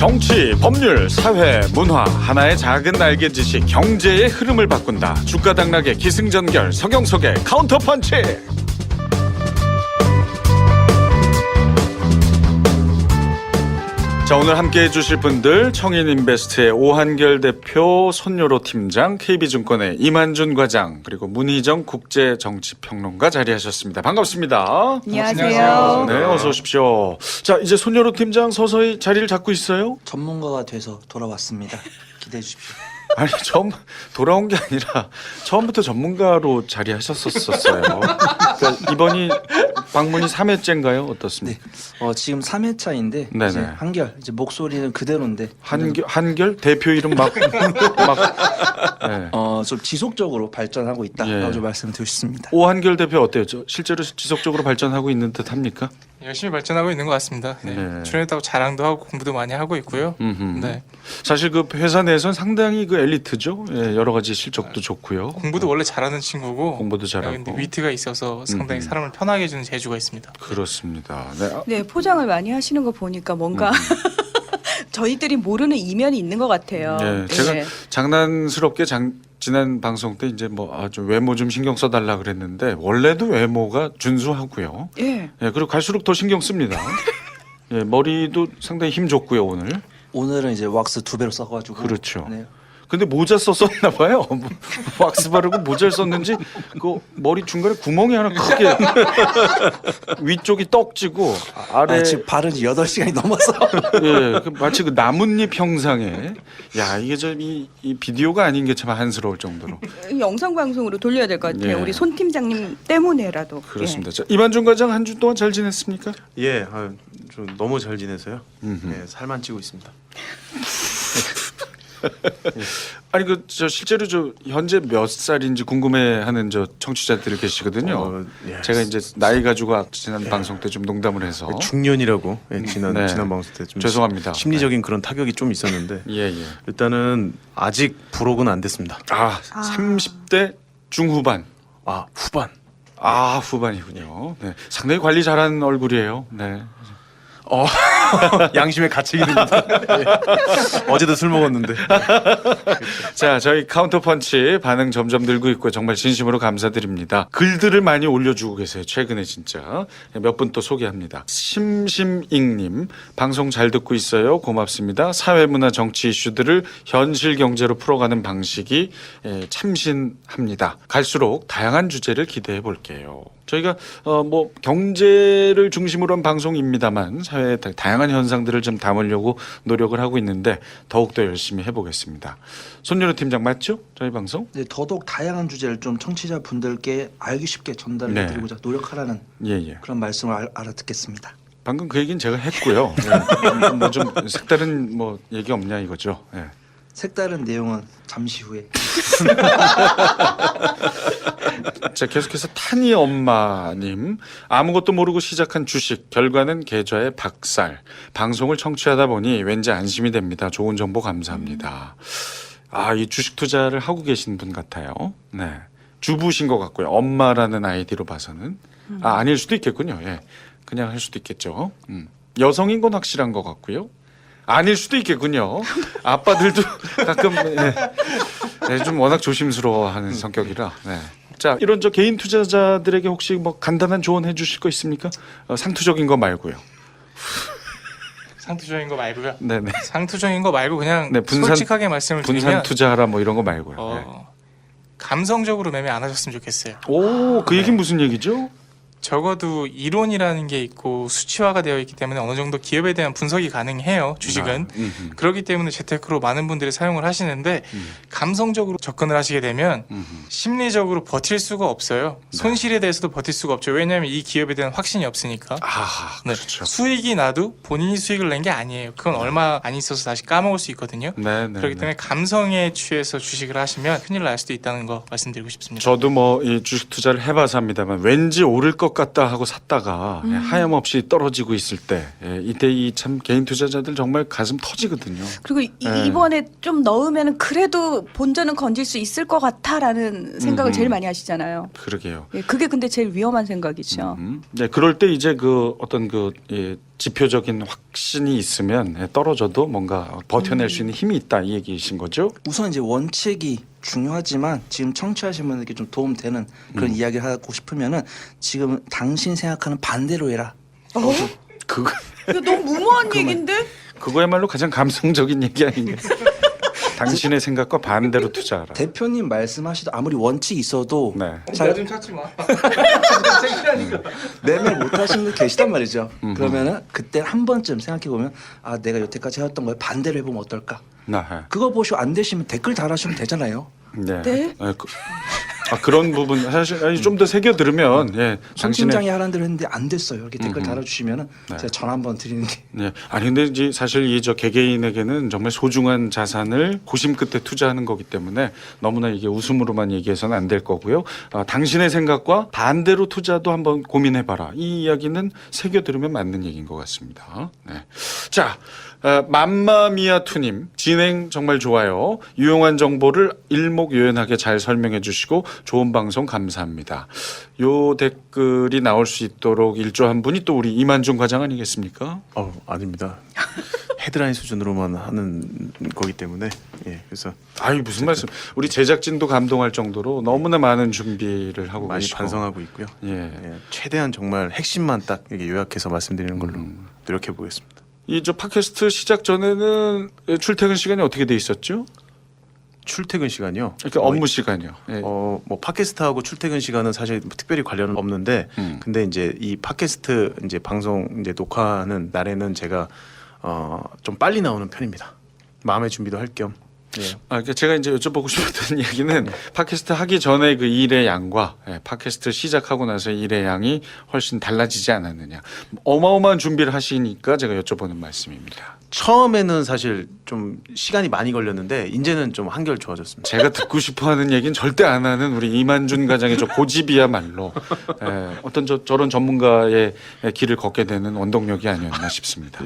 정치, 법률, 사회, 문화 하나의 작은 날개 지식 경제의 흐름을 바꾼다. 주가 당락의 기승전결 서경석의 카운터펀치. 자, 오늘 함께해 주실 분들 청인인베스트의 오한결 대표, 손요로 팀장, KB증권의 이만준 과장, 그리고 문희정 국제정치평론가 자리하셨습니다. 반갑습니다. 안녕하세요. 네, 어서 오십시오. 자, 이제 손요로 팀장 서서히 자리를 잡고 있어요? 전문가가 돼서 돌아왔습니다. 기대해 주십시오. 아니, 처음 돌아온 게 아니라 처음부터 전문가로 자리하셨었어요. 그러니까 이번이 방문이 3회째인가요? 어떻습니까? 네, 지금 3회차인데 네네. 이제 한결 이제 목소리는 그대로인데 한결 대표 이름 막 네. 좀 지속적으로 발전하고 있다라고 예. 좀 말씀드리고 싶습니다. 오한결 대표 어때요? 실제로 지속적으로 발전하고 있는 듯 합니까? 열심히 발전하고 있는 것 같습니다. 네. 네. 출연했다고 자랑도 하고 공부도 많이 하고 있고요. 네. 사실 그 회사 내에서는 상당히 그 엘리트죠. 예, 여러 가지 실적도 좋고요. 공부도 원래 잘하는 친구고 공부도 잘하고. 근데 위트가 있어서 상당히 사람을 편하게 해주는 재주가 있습니다. 그렇습니다. 네. 네, 포장을 많이 하시는 거 보니까 뭔가 저희들이 모르는 이면이 있는 것 같아요. 예, 제가 장난스럽게 지난 방송 때 이제 뭐 좀 외모 좀 신경 써달라 그랬는데 원래도 외모가 준수하고요. 예. 예, 그리고 갈수록 더 신경 씁니다. 예, 머리도 상당히 힘 좋고요 오늘. 오늘은 이제 왁스 2배로 써가지고 그렇죠. 네. 근데 모자 썼었나 봐요. 왁스 바르고 모자를 썼는지 그 머리 중간에 구멍이 하나 크게 위쪽이 떡지고 아래 지금 바른 지 8시간이 넘어서 예, 마치 그 나뭇잎 형상의 야 이게 좀 이 비디오가 아닌 게 참 한스러울 정도로 영상 방송으로 돌려야 될 것 같아요. 예. 우리 손 팀장님 때문에라도. 그렇습니다. 자, 이만준 과장 한 주 동안 잘 지냈습니까? 예, 좀 너무 잘 지내서요. 예, 살만 찌고 있습니다. 아니 그 저 실제로 저 현재 몇 살인지 궁금해하는 저 청취자들이 계시거든요. 예. 제가 이제 나이 가지고 지난 방송 때 좀 농담을 해서 중년이라고 지난 네. 방송 때 좀 죄송합니다. 심리적인 그런 타격이 좀 있었는데 예. 일단은 아직 부록은 안 됐습니다. 30대 중후반. 후반. 후반이군요. 네. 상당히 관리 잘한 얼굴이에요. 네. 양심의 가책이 듭니다. 예. 어제도 술 먹었는데. 자, 저희 카운터펀치 반응 점점 늘고 있고 정말 진심으로 감사드립니다. 글들을 많이 올려주고 계세요. 최근에 진짜. 몇 분 또 소개합니다. 심심잉님, 방송 잘 듣고 있어요. 고맙습니다. 사회문화 정치 이슈들을 현실 경제로 풀어가는 방식이 참신합니다. 갈수록 다양한 주제를 기대해 볼게요. 저희가 뭐 경제를 중심으로 한 방송입니다만 사회의 다양한 현상들을 좀 담으려고 노력을 하고 있는데 더욱더 열심히 해보겠습니다. 손윤호 팀장 맞죠? 저희 방송? 네, 더더욱 다양한 주제를 좀 청취자분들께 알기 쉽게 전달해 네. 드리고자 노력하라는 예. 그런 말씀을 알아듣겠습니다. 방금 그 얘기는 제가 했고요. 뭐 좀 색다른 뭐 얘기 없냐 이거죠. 예. 색다른 내용은 잠시 후에. 자, 계속해서 타니 엄마님, 아무것도 모르고 시작한 주식 결과는 계좌에 박살. 방송을 청취하다 보니 왠지 안심이 됩니다. 좋은 정보 감사합니다. 이 주식 투자를 하고 계신 분 같아요. 네, 주부신 것 같고요. 엄마라는 아이디로 봐서는 아닐 수도 있겠군요. 예, 그냥 할 수도 있겠죠. 여성인 건 확실한 것 같고요. 아닐 수도 있겠군요. 아빠들도 가끔 좀 워낙 조심스러워하는 성격이라. 네. 자, 이런 저 개인 투자자들에게 혹시 뭐 간단한 조언 해주실 거 있습니까? 상투적인 거 말고요. 상투적인 거 말고요. 네네. 상투적인 거 말고 그냥 네, 솔직하게 말씀을 분산 드리면 투자하라 뭐 이런 거 말고요. 감성적으로 매매 안 하셨으면 좋겠어요. 오, 그 얘기는 무슨 얘기죠? 적어도 이론이라는 게 있고 수치화가 되어 있기 때문에 어느 정도 기업에 대한 분석이 가능해요. 주식은. 그렇기 때문에 재테크로 많은 분들이 사용을 하시는데 감성적으로 접근을 하시게 되면 심리적으로 버틸 수가 없어요. 손실에 대해서도 버틸 수가 없죠. 왜냐하면 이 기업에 대한 확신이 없으니까. 네. 그렇죠. 수익이 나도 본인이 수익을 낸 게 아니에요. 그건 얼마 안 있어서 다시 까먹을 수 있거든요. 네. 그렇기 때문에 감성에 취해서 주식을 하시면 큰일 날 수도 있다는 거 말씀드리고 싶습니다. 저도 뭐 이 주식 투자를 해봐서 합니다만 왠지 오를 것 것 같다 하고 샀다가 하염없이 떨어지고 있을 때 이때 이 참 개인 투자자들 정말 가슴 터지거든요. 그리고 이번에 좀 넣으면 그래도 본전은 건질 수 있을 것 같아라는 생각을 제일 많이 하시잖아요. 그러게요. 예, 그게 근데 제일 위험한 생각이죠. 네, 그럴 때 이제 그 어떤 지표적인 확신이 있으면 떨어져도 뭔가 버텨낼 수 있는 힘이 있다 이 얘기이신 거죠? 우선 이제 원칙이 중요하지만 지금 청취하신 분들께 좀 도움되는 그런 이야기를 하고 싶으면은 지금 당신 생각하는 반대로 해라. 그거 이거 너무 무모한 얘기인데? 그거야말로 가장 감성적인 얘기 아닌가요? 당신의 생각과 반대로 투자하라. 대표님 말씀하시던 아무리 원칙이 있어도 네. 나좀 찾지 마. 매매 못 하시는 분 계시단 말이죠. 그러면은 그때 한 번쯤 생각해 보면 아 내가 여태까지 해왔던 걸 반대로 해보면 어떨까? 그거 보시고 안 되시면 댓글 달아주시면 되잖아요. 네. 네? 그런 부분 사실 좀 더 새겨 들으면 손 팀장이 하라는 대로 했는데 안 됐어요. 이렇게 댓글 달아주시면은 제가 전화 한번 드리는 게. 네. 아니 근데 이제 사실 이 저 개개인에게는 정말 소중한 자산을 고심 끝에 투자하는 거기 때문에 너무나 이게 웃음으로만 얘기해서는 안 될 거고요. 당신의 생각과 반대로 투자도 한번 고민해봐라. 이 이야기는 새겨 들으면 맞는 얘기인 것 같습니다. 네. 자. 맘마미아투님 진행 정말 좋아요. 유용한 정보를 일목요연하게 잘 설명해 주시고 좋은 방송 감사합니다. 요 댓글이 나올 수 있도록 일조한 분이 또 우리 이만중 과장 아니겠습니까? 아닙니다. 헤드라인 수준으로만 하는 거기 때문에 그래서 아이 무슨 말씀? 우리 제작진도 감동할 정도로 너무나 많은 준비를 하고 많이 계시고 반성하고 있고요. 최대한 정말 핵심만 딱 이렇게 요약해서 말씀드리는 걸로 노력해 보겠습니다. 이 저 팟캐스트 시작 전에는 출퇴근 시간이 어떻게 돼 있었죠? 출퇴근 시간이요? 그러니까 업무 시간이요. 뭐 팟캐스트하고 출퇴근 시간은 사실 특별히 관련은 없는데, 근데 이제 이 팟캐스트 이제 방송 이제 녹화하는 날에는 제가 좀 빨리 나오는 편입니다. 마음의 준비도 할 겸. 그러니까 제가 이제 여쭤보고 싶었던 얘기는 팟캐스트 하기 전에 그 일의 양과 팟캐스트 시작하고 나서 일의 양이 훨씬 달라지지 않았느냐. 어마어마한 준비를 하시니까 제가 여쭤보는 말씀입니다. 처음에는 사실 좀 시간이 많이 걸렸는데 이제는 좀 한결 좋아졌습니다. 제가 듣고 싶어하는 얘기는 절대 안 하는 우리 이만준 과장의 저 고집이야말로 어떤 저런 전문가의 길을 걷게 되는 원동력이 아니었나 싶습니다.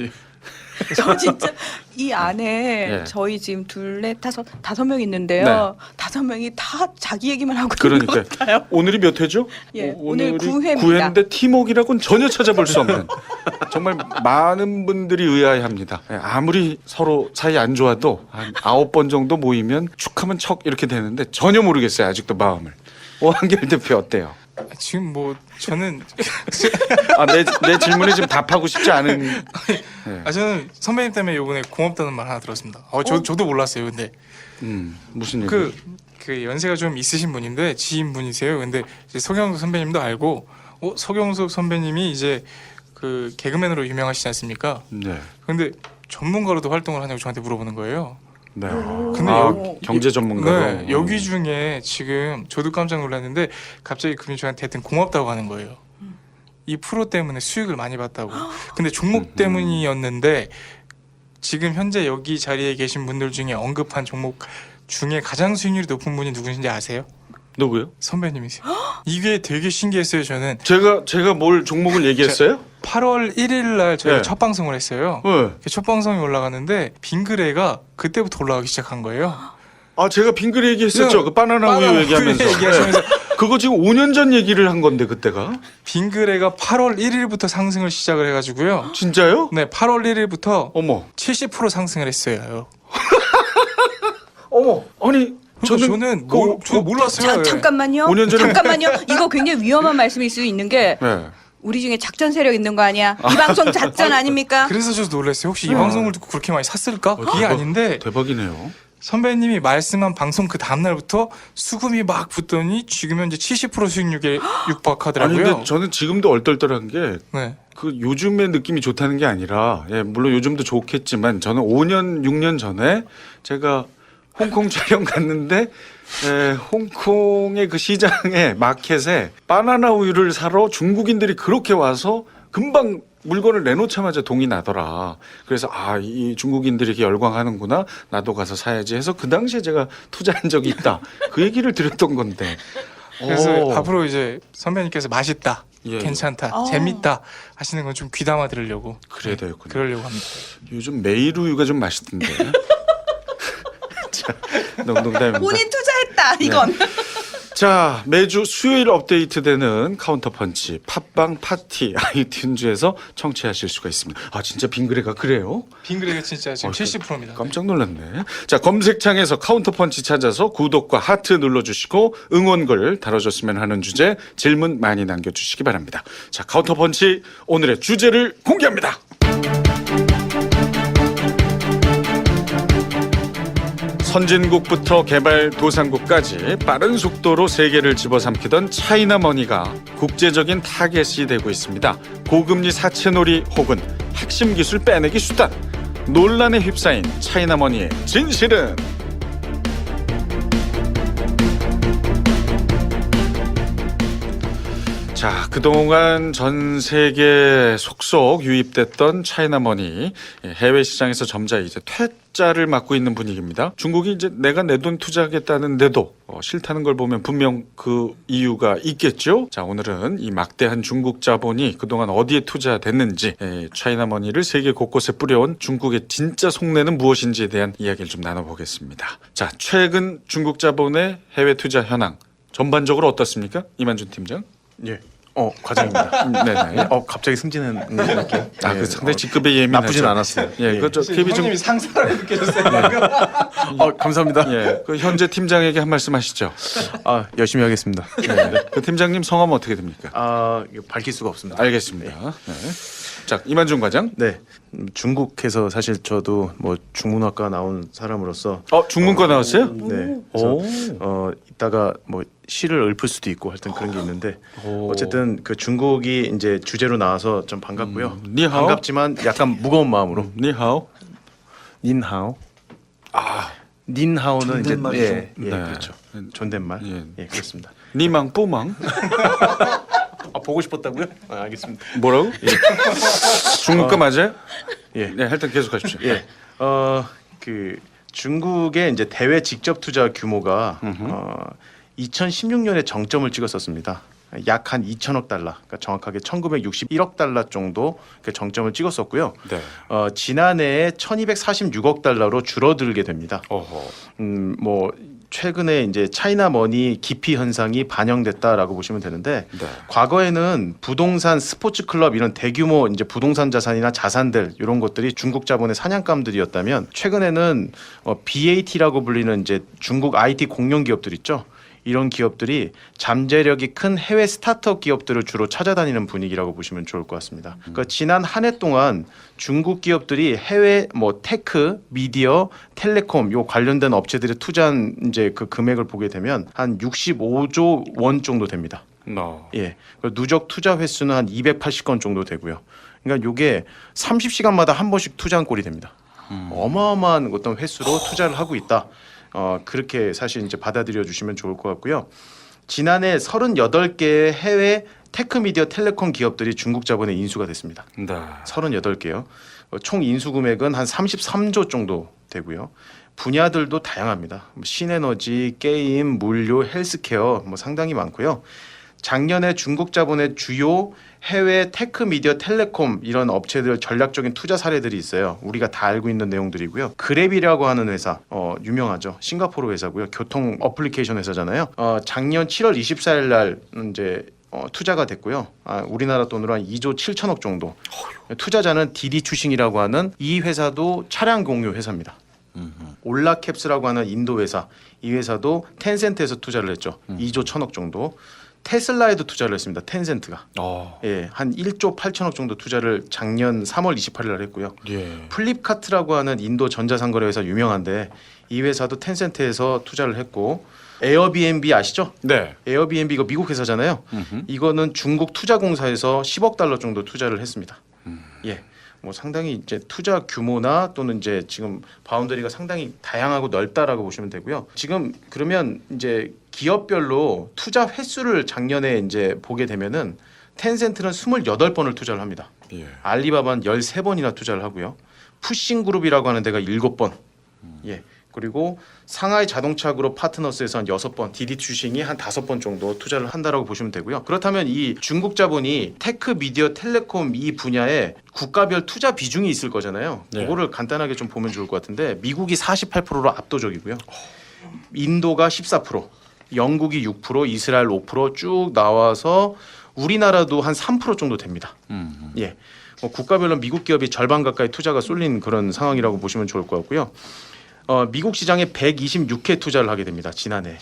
저 진짜 이 안에 저희 지금 다섯 명 있는데요. 네. 5명이 다 자기 얘기만 하고 있는 것 같아요. 오늘이 몇 회죠? 오늘 9회입니다. 9회인데 팀웍이라고는 전혀 찾아볼 수 없는 정말 많은 분들이 의아해합니다. 아무리 서로 사이 안 좋아도 한 9번 정도 모이면 축하면 척 이렇게 되는데 전혀 모르겠어요. 아직도 마음을. 오한결 대표 어때요? 지금 뭐 저는 내 질문에 지금 답하고 싶지 않은. 저는 선배님 때문에 이번에 고맙다는 말 하나 들었습니다. 저도 몰랐어요. 근데 무슨 얘기? 그 연세가 좀 있으신 분인데 지인분이세요. 근데 이제 서경석 선배님도 알고 서경석 선배님이 이제 그 개그맨으로 유명하시지 않습니까? 네. 근데 전문가로도 활동을 하냐고 저한테 물어보는 거예요. 네. 근데 경제 전문가로. 네, 여기 중에 지금 저도 깜짝 놀랐는데 갑자기 그분이 저한테 하여튼 고맙다고 하는 거예요. 이 프로 때문에 수익을 많이 봤다고. 근데 종목 때문이었는데 지금 현재 여기 자리에 계신 분들 중에 언급한 종목 중에 가장 수익률이 높은 분이 누구신지 아세요? 누구요? 선배님이세요. 이게 되게 신기했어요. 저는 제가 뭘 종목을 얘기했어요? 8월 1일 날 저희가 네. 첫 방송을 했어요. 네. 첫 방송이 올라갔는데 빙그레가 그때부터 올라가기 시작한 거예요. 제가 빙그레 얘기했었죠. 네. 그 바나나 우유 얘기하면서. 얘기하시면서 그거 지금 5년 전 얘기를 한 건데 그때가. 빙그레가 8월 1일부터 상승을 시작을 해가지고요. 진짜요? 네, 8월 1일부터 어머. 70% 상승을 했어요. 어머. 아니 저는 몰랐어요. 잠깐만요. 5년 전에 잠깐만요. 이거 굉장히 위험한 말씀일 수 있는 게 우리 중에 작전 세력 있는 거 아니야? 이 방송 작전 아닙니까? 그래서 저도 놀랐어요. 혹시 이 방송을 듣고 그렇게 많이 샀을까? 그게 아닌데 대박이네요. 선배님이 말씀한 방송 그 다음날부터 수급이 막 붙더니 지금 현재 70% 수익률에 육박하더라고요. 아니 근데 저는 지금도 얼떨떨한 게 네. 그 요즘의 느낌이 좋다는 게 아니라 물론 요즘도 좋겠지만 저는 5년 6년 전에 제가 홍콩 촬영 갔는데 홍콩의 그 시장에 마켓에 바나나 우유를 사러 중국인들이 그렇게 와서 금방 물건을 내놓자마자 동이 나더라. 그래서 이 중국인들이 이렇게 열광하는구나. 나도 가서 사야지 해서 그 당시에 제가 투자한 적이 있다. 그 얘기를 드렸던 건데. 그래서 앞으로 이제 선배님께서 맛있다. 예, 괜찮다, 예. 재밌다 하시는 건 좀 귀담아 들으려고 그래야 되겠군요. 그러려고 합니다. 요즘 메일 우유가 좀 맛있던데. 자, 농담입니다. 본인 투자했다 이건. 자, 매주 수요일 업데이트되는 카운터펀치 팟빵 파티 아이튠즈에서 청취하실 수가 있습니다. 아, 진짜 빙그레가 그래요? 빙그레가 진짜 지금 70%입니다. 깜짝 놀랐네. 자, 검색창에서 카운터펀치 찾아서 구독과 하트 눌러주시고 응원글 달아줬으면 하는 주제 질문 많이 남겨주시기 바랍니다. 자, 카운터펀치 오늘의 주제를 공개합니다. 선진국부터 개발도상국까지 빠른 속도로 세계를 집어삼키던 차이나머니가 국제적인 타겟이 되고 있습니다. 고금리 사채놀이 혹은 핵심 기술 빼내기 수단. 논란에 휩싸인 차이나머니의 진실은? 자, 그동안 전 세계 속속 유입됐던 차이나머니 해외 시장에서 점차 이제 퇴짜를 맞고 있는 분위기입니다. 중국이 이제 내가 내 돈 투자하겠다는데도 싫다는 걸 보면 분명 그 이유가 있겠죠. 자, 오늘은 이 막대한 중국 자본이 그동안 어디에 투자됐는지, 차이나머니를 세계 곳곳에 뿌려온 중국의 진짜 속내는 무엇인지에 대한 이야기를 좀 나눠보겠습니다. 자, 최근 중국 자본의 해외 투자 현황 전반적으로 어떻습니까? 이만준 팀장. 예. 과장입니다. 네네. 갑자기 승진한 느낌. 아, 그 상당히 직급에 예민하죠. 나쁘진 않았어요. 예, 그저 KB 좀, 형님이 상사라고 느껴졌어요. 감사합니다. 예, 그 현재 팀장에게 한 말씀 하시죠. 열심히 하겠습니다. 예, 그 팀장님 성함은 어떻게 됩니까? 이거 밝힐 수가 없습니다. 알겠습니다. 네. 자, 이만준 과장. 네. 중국에서 사실 저도 뭐 중문학과 나온 사람으로서 중문과 나왔어요? 네. 오. 그래서 이따가 뭐 시를 읊을 수도 있고 하여튼 그런 게 있는데 오. 어쨌든 그 중국이 이제 주제로 나와서 좀 반갑고요. 니하오? 반갑지만 약간 무거운 마음으로 니하오. 닌하오. 닌하오는 이제 존댓말이죠. 예, 네. 그렇죠. 존댓말. 예. 예, 그렇습니다. 니망 뿌망. 보고 싶었다고요? 알겠습니다. 뭐라고? 중국과 맞아요? 예. 네, 하여튼 계속 하십시오. 예. 그 중국의 이제 대외 직접 투자 규모가 2016년에 정점을 찍었었습니다. 약 한 2천억 달러, 그러니까 정확하게 1961억 달러 정도 그 정점을 찍었었고요. 네. 지난해에 1246억 달러로 줄어들게 됩니다. 어허. 뭐 최근에 이제 차이나머니 기피 현상이 반영됐다라고 보시면 되는데 네. 과거에는 부동산, 스포츠 클럽 이런 대규모 이제 부동산 자산이나 자산들 이런 것들이 중국 자본의 사냥감들이었다면 최근에는 BAT라고 불리는 이제 중국 IT 공룡 기업들 있죠. 이런 기업들이 잠재력이 큰 해외 스타트업 기업들을 주로 찾아다니는 분위기라고 보시면 좋을 것 같습니다. 그러니까 지난 한 해 동안 중국 기업들이 해외 뭐 테크, 미디어, 텔레콤 요 관련된 업체들이 투자한 이제 그 금액을 보게 되면 한 65조 원 정도 됩니다. 예. 누적 투자 횟수는 한 280건 정도 되고요. 그러니까 요게 30시간마다 한 번씩 투자한 꼴이 됩니다. 어마어마한 어떤 횟수로 투자를 하고 있다. 그렇게 사실 이제 받아들여 주시면 좋을 것 같고요. 지난해 38개의 해외 테크 미디어 텔레콤 기업들이 중국 자본에 인수가 됐습니다. 네. 38개요. 총 인수 금액은 한 33조 정도 되고요. 분야들도 다양합니다. 신에너지, 게임, 물류, 헬스케어 뭐 상당히 많고요. 작년에 중국 자본의 주요 해외 테크 미디어 텔레콤 이런 업체들 전략적인 투자 사례들이 있어요. 우리가 다 알고 있는 내용들이고요. 그랩이라고 하는 회사 유명하죠. 싱가포르 회사고요. 교통 어플리케이션 회사잖아요. 작년 7월 24일 날 이제 투자가 됐고요. 우리나라 돈으로 한 2조 7천억 정도. 투자자는 디디 추싱이라고 하는 이 회사도 차량 공유 회사입니다. 올라캡스라고 하는 인도 회사, 이 회사도 텐센트에서 투자를 했죠. 2조 1천억 정도. 테슬라에도 투자를 했습니다. 텐센트가. 예, 한 1조 8천억 정도 투자를 작년 3월 28일 날 했고요. 예. 플립카트라고 하는 인도 전자상거래 회사 유명한데 이 회사도 텐센트에서 투자를 했고 에어비앤비 아시죠? 네. 에어비앤비 이거 미국 회사잖아요. 이거는 중국 투자공사에서 10억 달러 정도 투자를 했습니다. 예. 뭐 상당히 이제 투자 규모나 또는 이제 지금 바운더리가 상당히 다양하고 넓다라고 보시면 되고요. 지금 그러면 이제 기업별로 투자 횟수를 작년에 이제 보게 되면은 텐센트는 28번을 투자를 합니다. 예. 알리바바는 13번이나 투자를 하고요. 푸싱그룹이라고 하는 데가 7번. 예. 그리고 상하이 자동차 그룹 파트너스에서 한 6번, 디디 추싱이 한 5번 정도 투자를 한다라고 보시면 되고요. 그렇다면 이 중국 자본이 테크, 미디어, 텔레콤 이 분야에 국가별 투자 비중이 있을 거잖아요. 네. 그거를 간단하게 좀 보면 좋을 것 같은데 미국이 48%로 압도적이고요. 인도가 14%, 영국이 6%, 이스라엘 5%쭉 나와서 우리나라도 한 3% 정도 됩니다. 예. 국가별로 미국 기업이 절반 가까이 투자가 쏠린 그런 상황이라고 보시면 좋을 것 같고요. 미국 시장에 126회 투자를 하게 됩니다. 지난해.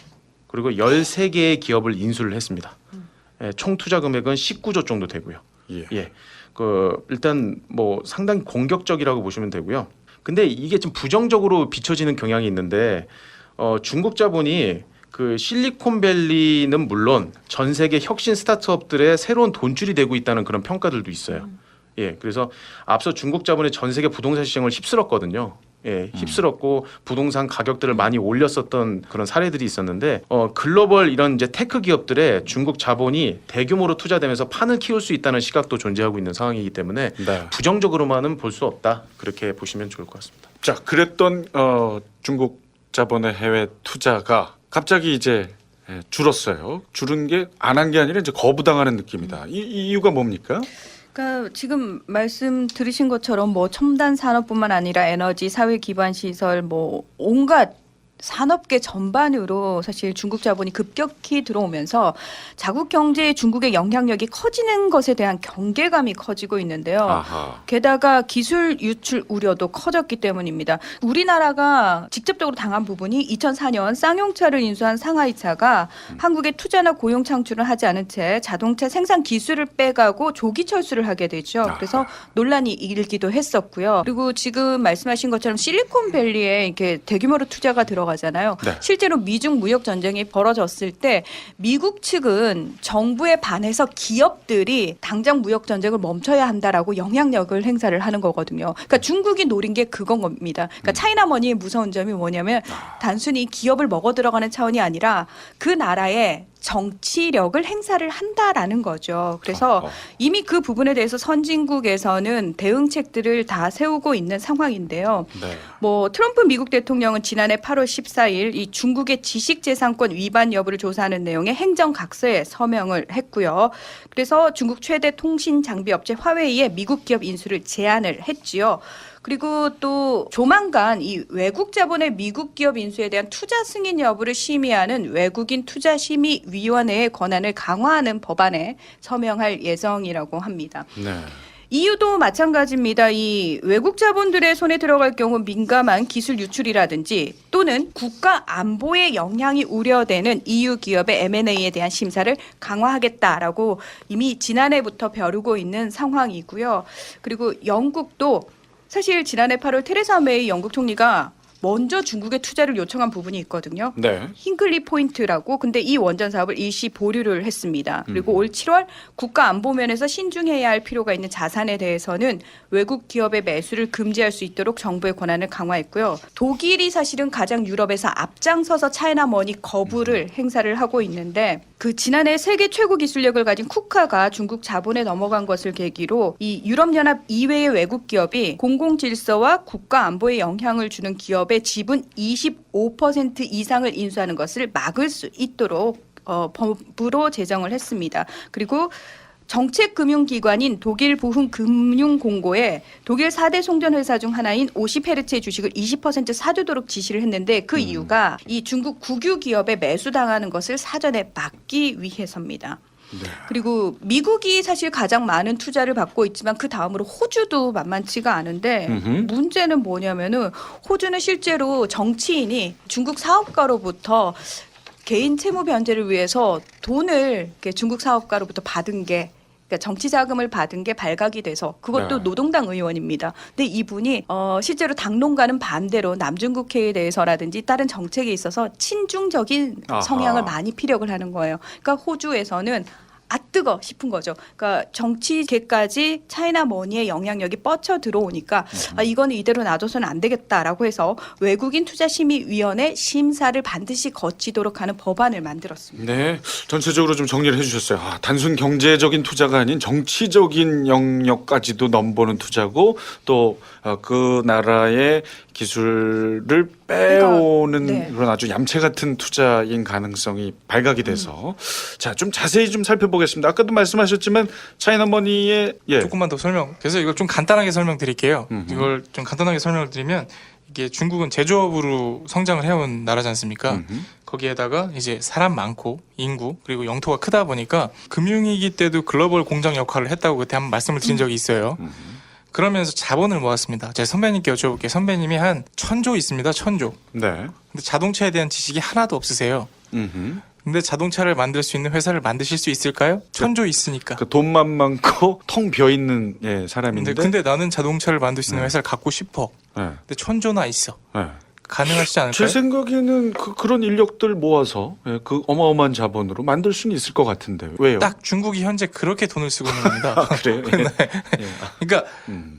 그리고 13개의 기업을 인수를 했습니다. 예, 총 투자 금액은 19조 정도 되고요. 예. 일단 뭐 상당히 공격적이라고 보시면 되고요. 근데 이게 좀 부정적으로 비춰지는 경향이 있는데 중국 자본이 그 실리콘밸리는 물론 전 세계 혁신 스타트업들의 새로운 돈줄이 되고 있다는 그런 평가들도 있어요. 예, 그래서 앞서 중국 자본의 전 세계 부동산 시장을 휩쓸었거든요. 예, 휩쓸었고 부동산 가격들을 많이 올렸었던 그런 사례들이 있었는데 글로벌 이런 이제 테크 기업들의 중국 자본이 대규모로 투자되면서 판을 키울 수 있다는 시각도 존재하고 있는 상황이기 때문에 네. 부정적으로만은 볼 수 없다. 그렇게 보시면 좋을 것 같습니다. 자, 그랬던 중국 자본의 해외 투자가 갑자기 이제 줄었어요. 줄은 게 안 한 게 아니라 이제 거부당하는 느낌이다. 이 이유가 뭡니까? 그러니까 지금 말씀 들으신 것처럼 뭐 첨단 산업뿐만 아니라 에너지, 사회 기반 시설, 뭐 온갖 산업계 전반으로 사실 중국 자본이 급격히 들어오면서 자국 경제에 중국의 영향력이 커지는 것에 대한 경계감이 커지고 있는데요. 아하. 게다가 기술 유출 우려도 커졌기 때문입니다. 우리나라가 직접적으로 당한 부분이 2004년 쌍용차를 인수한 상하이차가 한국에 투자나 고용 창출을 하지 않은 채 자동차 생산 기술을 빼가고 조기 철수를 하게 되죠. 그래서 논란이 일기도 했었고요. 그리고 지금 말씀하신 것처럼 실리콘밸리에 이렇게 대규모로 투자가 들어가잖아요. 네. 실제로 미중 무역 전쟁이 벌어졌을 때 미국 측은 정부에 반해서 기업들이 당장 무역 전쟁을 멈춰야 한다라고 영향력을 행사를 하는 거거든요. 그러니까 중국이 노린 게 그건 겁니다. 그러니까 차이나머니의 무서운 점이 뭐냐면 단순히 기업을 먹어 들어가는 차원이 아니라 그 나라의 정치력을 행사를 한다라는 거죠. 그래서 이미 그 부분에 대해서 선진국에서는 대응책들을 다 세우고 있는 상황인데요. 네. 뭐 트럼프 미국 대통령은 지난해 8월 14일 이 중국의 지식재산권 위반 여부를 조사하는 내용의 행정각서에 서명을 했고요. 그래서 중국 최대 통신 장비 업체 화웨이에 미국 기업 인수를 제안을 했지요. 그리고 또 조만간 이 외국 자본의 미국 기업 인수에 대한 투자 승인 여부를 심의하는 외국인 투자심의위원회의 권한을 강화하는 법안에 서명할 예정이라고 합니다. 네. 이유도 마찬가지입니다. 이 외국 자본들의 손에 들어갈 경우 민감한 기술 유출이라든지 또는 국가 안보에 영향이 우려되는 EU 기업의 M&A에 대한 심사를 강화하겠다라고 이미 지난해부터 벼르고 있는 상황이고요. 그리고 영국도 사실 지난해 8월 테레사 메이 영국 총리가 먼저 중국에 투자를 요청한 부분이 있거든요. 네. 힝클리 포인트라고. 근데 이 원전 사업을 일시 보류를 했습니다. 그리고 올 7월 국가 안보 면에서 신중해야 할 필요가 있는 자산에 대해서는 외국 기업의 매수를 금지할 수 있도록 정부의 권한을 강화했고요. 독일이 사실은 가장 유럽에서 앞장서서 차이나머니 거부를 행사를 하고 있는데 그 지난해 세계 최고 기술력을 가진 쿠카가 중국 자본에 넘어간 것을 계기로 이 유럽연합 이외의 외국 기업이 공공질서와 국가 안보에 영향을 주는 기업의 지분 25% 이상을 인수하는 것을 막을 수 있도록 법으로 제정을 했습니다. 그리고 정책금융기관인 독일 부흥금융공고에 독일 4대 송전회사 중 하나인 50헤르츠의 주식을 20% 사두도록 지시를 했는데 그 이유가 이 중국 국유 기업에 매수당하는 것을 사전에 막기 위해서입니다. 네. 그리고 미국이 사실 가장 많은 투자를 받고 있지만 그 다음으로 호주도 만만치가 않은데 문제는 뭐냐면은 호주는 실제로 정치인이 중국 사업가로부터 개인 채무 변제를 위해서 돈을 이렇게 중국 사업가로부터 받은 게 그러니까 정치 자금을 받은 게 발각이 돼서 그것도 네. 노동당 의원입니다. 근데 이분이 실제로 당론과는 반대로 남중국해에 대해서라든지 다른 정책에 있어서 친중적인 아하. 성향을 많이 피력을 하는 거예요. 그러니까 호주에서는 아 뜨거 싶은 거죠. 그러니까 정치계까지 차이나머니의 영향력이 뻗쳐 들어오니까 아, 이거는 이대로 놔둬서는 안 되겠다라고 해서 외국인 투자심의위원회 심사를 반드시 거치도록 하는 법안을 만들었습니다. 네, 전체적으로 좀 정리를 해주셨어요. 단순 경제적인 투자가 아닌 정치적인 영역까지도 넘보는 투자고 또 그 나라의 기술을 빼오는 네. 그런 아주 얌체 같은 투자인 가능성이 발각이 돼서 자, 좀 자세히 좀 살펴보겠습니다. 아까도 말씀하셨지만 차이나머니의 조금만 더 설명. 그래서 이걸 좀 간단하게 설명드릴게요. 음흠. 이걸 좀 간단하게 설명을 드리면 이게 중국은 제조업으로 성장을 해온 나라지 않습니까? 거기에다가 이제 사람 많고 인구 그리고 영토가 크다 보니까 금융위기 때도 글로벌 공장 역할을 했다고 그때 한번 말씀을 드린 적이 있어요. 그러면서 자본을 모았습니다. 제가 선배님께 여쭤볼게요. 선배님이 한 1,000조 있습니다. 1,000조. 네. 근데 자동차에 대한 지식이 하나도 없으세요. 근데 자동차를 만들 수 있는 회사를 만드실 수 있을까요? 1,000조 있으니까. 그 돈만 많고 텅 비어 있는 사람인데. 근데 나는 자동차를 만들 수 있는 회사를 갖고 싶어. 네. 근데 1,000조나 있어. 네. 가능하시지 않을까요? 제 생각에는 그런 인력들 모아서 그 어마어마한 자본으로 만들 수는 있을 것 같은데 왜요? 딱 중국이 현재 그렇게 돈을 쓰고 있는 겁니다. 그래요? 그러니까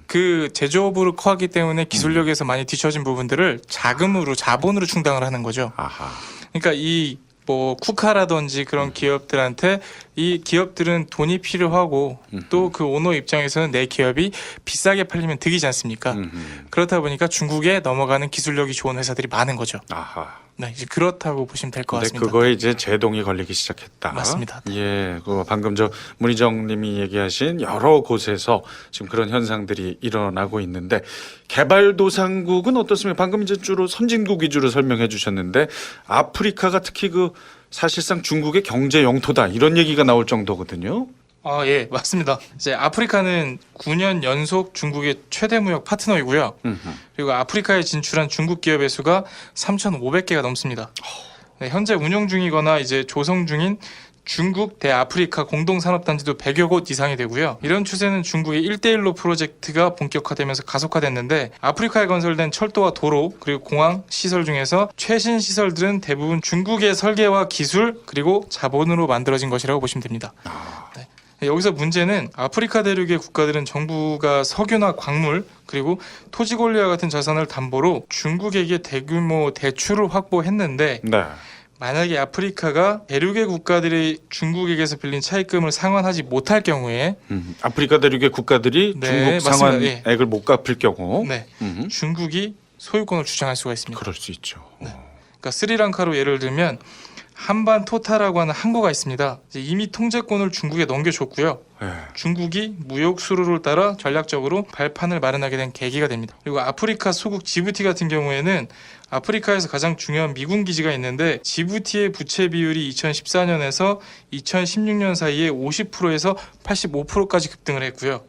그 제조업으로 커하기 때문에 기술력에서 많이 뒤처진 부분들을 자금으로 자본으로 충당을 하는 거죠. 아하. 그러니까 이 뭐 쿠카라든지 그런 기업들한테 이 기업들은 돈이 필요하고 또 그 오너 입장에서는 내 기업이 비싸게 팔리면 득이지 않습니까? 그렇다 보니까 중국에 넘어가는 기술력이 좋은 회사들이 많은 거죠. 아하. 네, 이제 그렇다고 보시면 될 것 근데 같습니다. 그거에 이제 제동이 걸리기 시작했다. 맞습니다. 예, 그 방금 저 문희정님이 얘기하신 여러 곳에서 지금 그런 현상들이 일어나고 있는데 개발도상국은 어떻습니까? 방금 이제 주로 선진국 위주로 설명해 주셨는데 아프리카가 특히 그 사실상 중국의 경제 영토다 이런 얘기가 나올 정도거든요. 아, 예, 맞습니다. 이제 아프리카는 9년 연속 중국의 최대 무역 파트너이고요. 그리고 아프리카에 진출한 중국 기업의 수가 3,500개가 넘습니다. 네, 현재 운영 중이거나 이제 조성 중인 중국 대아프리카 공동산업단지도 100여 곳 이상이 되고요. 이런 추세는 중국의 1대1로 프로젝트가 본격화되면서 가속화됐는데 아프리카에 건설된 철도와 도로 그리고 공항 시설 중에서 최신 시설들은 대부분 중국의 설계와 기술 그리고 자본으로 만들어진 것이라고 보시면 됩니다. 네. 여기서 문제는 아프리카 대륙의 국가들은 정부가 석유나 광물 그리고 토지 권리와 같은 자산을 담보로 중국에게 대규모 대출을 확보했는데 네. 만약에 아프리카가 대륙의 국가들이 중국에게서 빌린 차입금을 상환하지 못할 경우에 아프리카 대륙의 국가들이 네, 중국 맞습니다. 상환액을 못 갚을 경우 네, 중국이 소유권을 주장할 수가 있습니다. 그럴 수 있죠. 그러니까 스리랑카로 예를 들면 한반 토타라고 하는 항구가 있습니다. 이제 이미 통제권을 중국에 넘겨줬고요. 네. 중국이 무역 수로를 따라 전략적으로 발판을 마련하게 된 계기가 됩니다. 그리고 아프리카 소국 지부티 같은 경우에는 아프리카에서 가장 중요한 미군 기지가 있는데 지부티의 부채 비율이 2014년에서 2016년 사이에 50%에서 85%까지 급등을 했고요.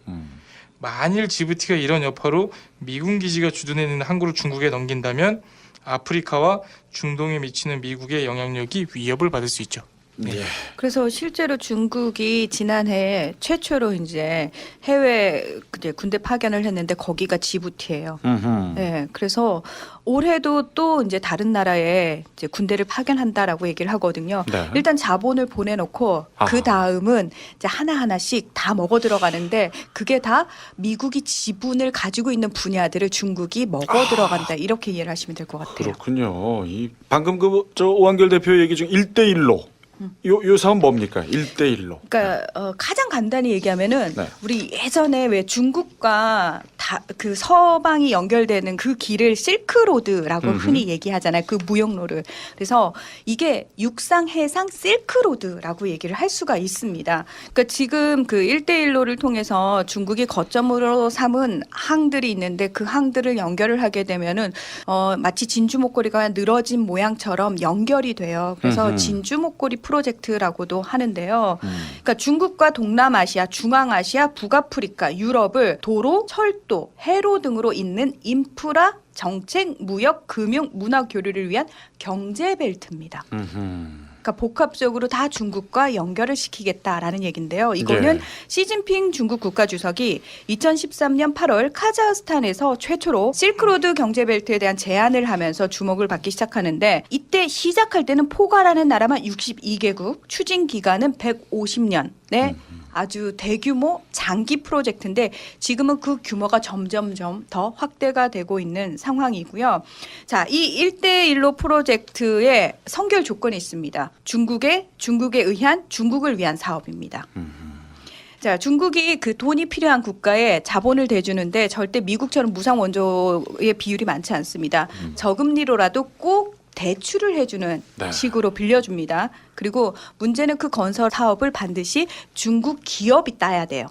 만일 지부티가 이런 여파로 미군 기지가 주둔해 있는 항구를 중국에 넘긴다면 아프리카와 중동에 미치는 미국의 영향력이 위협을 받을 수 있죠. 예. 그래서 실제로 중국이 지난해 최초로 이제 해외 이제 군대 파견을 했는데 거기가 지부티예요. 네, 그래서 올해도 또 이제 다른 나라에 이제 군대를 파견한다라고 얘기를 하거든요. 네. 일단 자본을 보내놓고 아하. 그 다음은 이제 하나하나씩 다 먹어 들어가는데 그게 다 미국이 지분을 가지고 있는 분야들을 중국이 먹어 들어간다 이렇게 이해를 하시면 될 것 같아요. 그렇군요. 이 방금 저 오한결 대표 얘기 중 1대1로 요 사업 뭡니까? 1대1로. 그러니까 가장 간단히 얘기하면은 네. 우리 예전에 왜 중국과 그 서방이 연결되는 그 길을 실크로드라고 흔히 얘기하잖아요. 그 무역로를. 그래서 이게 육상 해상 실크로드라고 얘기를 할 수가 있습니다. 그러니까 지금 그 1대1로를 통해서 중국이 거점으로 삼은 항들이 있는데 그 항들을 연결을 하게 되면은 마치 진주 목걸이가 늘어진 모양처럼 연결이 돼요. 그래서 진주 목걸이 프로젝트라고도 하는데요. 그러니까 중국과 동남아시아, 중앙아시아, 북아프리카, 유럽을 도로, 철도, 해로 등으로 잇는 인프라, 정책, 무역, 금융, 문화 교류를 위한 경제 벨트입니다. 그러니까 복합적으로 다 중국과 연결을 시키겠다라는 얘기인데요. 이거는 예. 시진핑 중국 국가주석이 2013년 8월 카자흐스탄에서 최초로 실크로드 경제벨트에 대한 제안을 하면서 주목을 받기 시작하는데 이때 시작할 때는 포괄하는 나라만 62개국, 추진 기간은 150년. 네. 아주 대규모 장기 프로젝트인데 지금은 그 규모가 점점점 더 확대가 되고 있는 상황이고요. 자, 이 1대1로 프로젝트의 선결 조건이 있습니다. 중국에 의한 중국을 위한 사업입니다. 자, 중국이 그 돈이 필요한 국가에 자본을 대주는데 절대 미국처럼 무상 원조의 비율이 많지 않습니다. 저금리로라도 꼭 대출을 해주는 네. 식으로 빌려줍니다. 그리고 문제는 그 건설 사업을 반드시 중국 기업이 따야 돼요.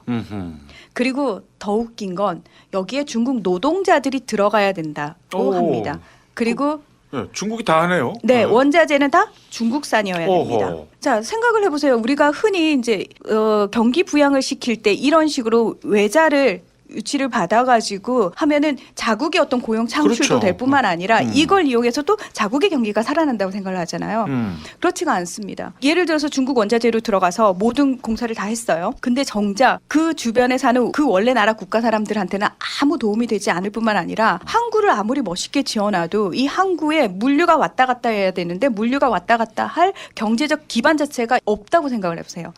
그리고 더 웃긴 건 여기에 중국 노동자들이 들어가야 된다고 오. 합니다. 그리고 네, 중국이 다 하네요. 네, 원자재는 다 중국산이어야 됩니다. 어허. 자, 생각을 해보세요. 우리가 흔히 이제 경기 부양을 시킬 때 이런 식으로 외자를 유치를 받아가지고 하면은 자국의 어떤 고용 창출도 그렇죠. 될 뿐만 아니라 이걸 이용해서 또 자국의 경기가 살아난다고 생각을 하잖아요. 그렇지가 않습니다. 예를 들어서 중국 원자재로 들어가서 모든 공사를 다 했어요. 근데 정작 그 주변에 사는 그 원래 나라 국가 사람들한테는 아무 도움이 되지 않을 뿐만 아니라 항구를 아무리 멋있게 지어놔도 이 항구에 물류가 왔다 갔다 해야 되는데 물류가 왔다 갔다 할 경제적 기반 자체가 없다고 생각을 해보세요.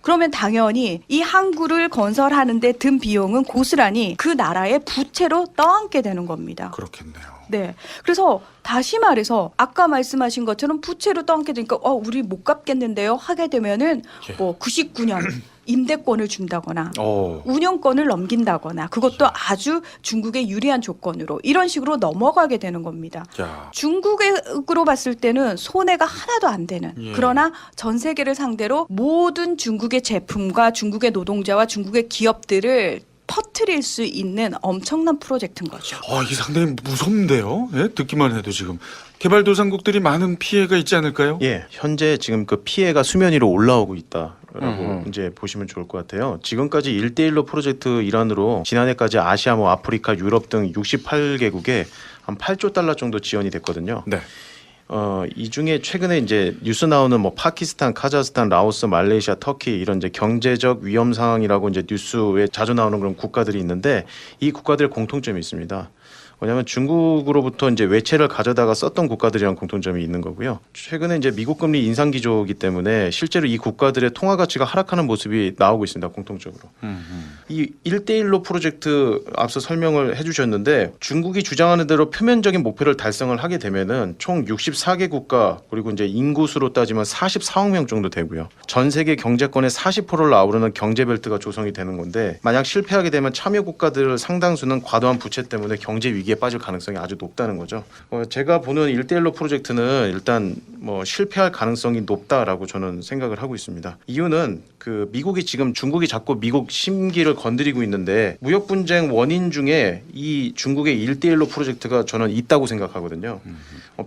그러면 당연히 이 항구를 건설하는데 든 비용은 고스란히 그 나라의 부채로 떠안게 되는 겁니다. 그렇겠네요. 네. 그래서 다시 말해서 아까 말씀하신 것처럼 부채로 떠안게 되니까 우리 못 갚겠는데요 하게 되면은 예. 뭐 99년 임대권을 준다거나 어. 운영권을 넘긴다거나 그것도 아주 중국에 유리한 조건으로 이런 식으로 넘어가게 되는 겁니다. 야. 중국으로 봤을 때는 손해가 하나도 안 되는 예. 그러나 전 세계를 상대로 모든 중국의 제품과 중국의 노동자와 중국의 기업들을 퍼뜨릴 수 있는 엄청난 프로젝트인 거죠. 이게 상당히 무섭는데요. 예? 듣기만 해도 지금 개발도상국들이 많은 피해가 있지 않을까요? 예, 현재 지금 그 피해가 수면 위로 올라오고 있다라고 이제 보시면 좋을 것 같아요. 지금까지 1대1로 프로젝트 일환으로 지난해까지 아시아, 뭐 아프리카, 유럽 등 68개국에 한 8조 달러 정도 지원이 됐거든요. 네. 이 중에 최근에 이제 뉴스 나오는 뭐 파키스탄, 카자흐스탄, 라오스, 말레이시아, 터키 이런 이제 경제적 위험 상황이라고 이제 뉴스에 자주 나오는 그런 국가들이 있는데 이 국가들의 공통점이 있습니다. 뭐냐면 중국으로부터 이제 외채를 가져다가 썼던 국가들이랑 공통점이 있는 거고요. 최근에 이제 미국 금리 인상 기조이기 때문에 실제로 이 국가들의 통화 가치가 하락하는 모습이 나오고 있습니다. 공통적으로. 이 1대1로 프로젝트 앞서 설명을 해주셨는데 중국이 주장하는 대로 표면적인 목표를 달성을 하게 되면은 총 64개 국가 그리고 이제 인구수로 따지면 44억 명 정도 되고요. 전 세계 경제권의 40%를 아우르는 경제벨트가 조성이 되는 건데 만약 실패하게 되면 참여 국가들 상당수는 과도한 부채 때문에 경제 위기에 빠질 가능성이 아주 높다는 거죠. 제가 보는 1대1로 프로젝트는 일단 뭐 실패할 가능성이 높다라고 저는 생각을 하고 있습니다. 이유는 그 미국이 지금 중국이 자꾸 미국 심기를 건드리고 있는데 무역 분쟁 원인 중에 이 중국의 1대1로 프로젝트가 저는 있다고 생각하거든요.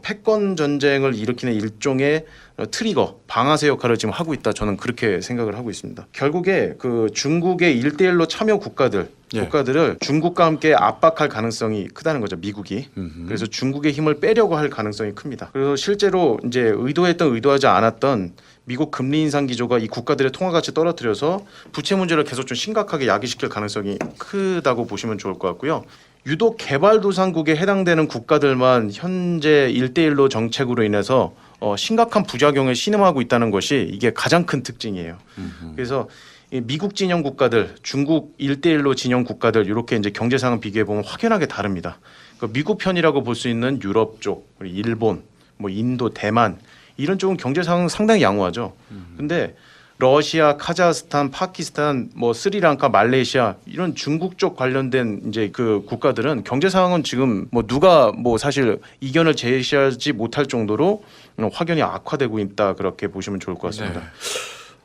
패권 전쟁을 일으키는 일종의 트리거, 방아쇠 역할을 지금 하고 있다. 저는 그렇게 생각을 하고 있습니다. 결국에 그 중국의 1대1로 참여 국가들을 중국과 함께 압박할 가능성이 크다는 거죠. 미국이. 그래서 중국의 힘을 빼려고 할 가능성이 큽니다. 그래서 실제로 이제 의도하지 않았던 미국 금리 인상 기조가 이 국가들의 통화 가치 떨어뜨려서 부채 문제를 계속 좀 심각하게 야기시킬 가능성이 크다고 보시면 좋을 것 같고요. 유독 개발도상국에 해당되는 국가들만 현재 1대1로 정책으로 인해서 심각한 부작용을 신음하고 있다는 것이 이게 가장 큰 특징이에요. 그래서 이 미국 진영 국가들, 중국 1대1로 진영 국가들 이렇게 이제 경제 상황 비교해 보면 확연하게 다릅니다. 그 미국 편이라고 볼 수 있는 유럽 쪽, 그리고 일본, 뭐 인도, 대만 이런 쪽은 경제 상황 상당히 양호하죠. 근데 러시아, 카자흐스탄, 파키스탄, 뭐 스리랑카, 말레이시아 이런 중국 쪽 관련된 이제 그 국가들은 경제 상황은 지금 뭐 누가 뭐 사실 이견을 제시하지 못할 정도로 확연히 악화되고 있다 그렇게 보시면 좋을 것 같습니다. 네.